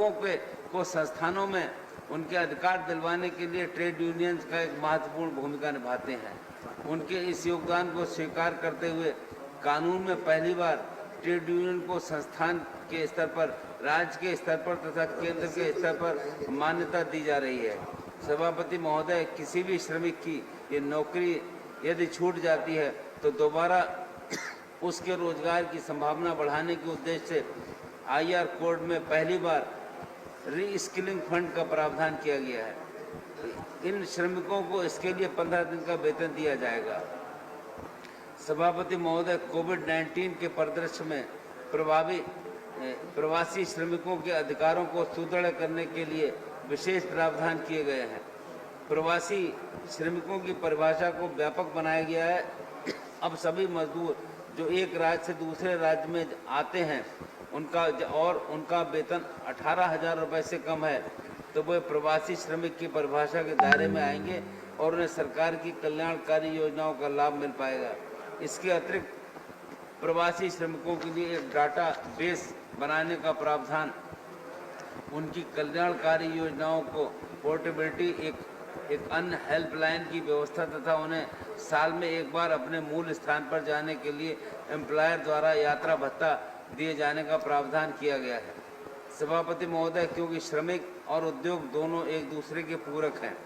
श्रमिकों को संस्थानों में उनके अधिकार दिलवाने के लिए ट्रेड यूनियंस का एक महत्वपूर्ण भूमिका निभाते हैं। उनके इस योगदान को स्वीकार करते हुए कानून में पहली बार ट्रेड यूनियन को संस्थान के स्तर पर, राज्य के स्तर पर तथा केंद्र के स्तर पर मान्यता दी जा रही है। सभापति महोदय, किसी भी श्रमिक की ये नौकरी यदि छूट जाती है तो दोबारा उसके रोजगार की संभावना बढ़ाने के उद्देश्य से IR कोड में पहली बार री-स्किलिंग फंड का प्रावधान किया गया है। इन श्रमिकों को इसके लिए 15 दिन का वेतन दिया जाएगा। सभापति महोदय, कोविड-19 के परिदृश्य में प्रवासी श्रमिकों के अधिकारों को सुदृढ़ करने के लिए विशेष प्रावधान किए गए हैं। प्रवासी श्रमिकों की परिभाषा को व्यापक बनाया गया है। अब सभी मजदूर जो एक राज्य से दूसरे राज्य में आते हैं उनका वेतन 18,000 रुपये से कम है तो वे प्रवासी श्रमिक की परिभाषा के दायरे में आएंगे और उन्हें सरकार की कल्याणकारी योजनाओं का लाभ मिल पाएगा। इसके अतिरिक्त प्रवासी श्रमिकों के लिए एक डाटा बेस बनाने का प्रावधान, उनकी कल्याणकारी योजनाओं को पोर्टेबिलिटी, एक अन्य हेल्पलाइन की व्यवस्था तथा उन्हें साल में एक बार अपने मूल स्थान पर जाने के लिए एम्प्लॉयर द्वारा यात्रा भत्ता दिए जाने का प्रावधान किया गया है। सभापति महोदय, क्योंकि श्रमिक और उद्योग दोनों एक दूसरे के पूरक हैं,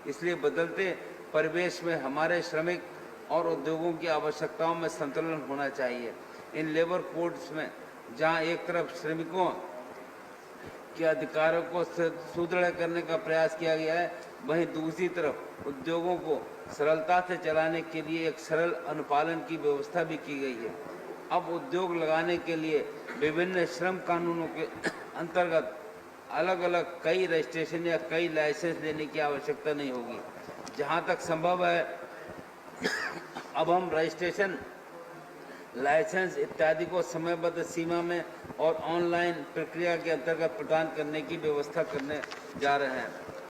इसलिए बदलते परिवेश में हमारे श्रमिक और उद्योगों की आवश्यकताओं में संतुलन होना चाहिए। इन लेबर कोड्स में जहां एक तरफ श्रमिकों के अधिकारों को सुदृढ़ करने का प्रयास किया गया है, वहीं दूसरी तरफ उद्योगों को सरलता से चलाने के लिए एक सरल अनुपालन की व्यवस्था भी की गई है। अब उद्योग लगाने के लिए विभिन्न श्रम कानूनों के अंतर्गत अलग अलग कई रजिस्ट्रेशन या कई लाइसेंस लेने की आवश्यकता नहीं होगी। जहां तक संभव है अब हम रजिस्ट्रेशन, लाइसेंस इत्यादि को समयबद्ध सीमा में और ऑनलाइन प्रक्रिया के अंतर्गत प्रदान करने की व्यवस्था करने जा रहे हैं।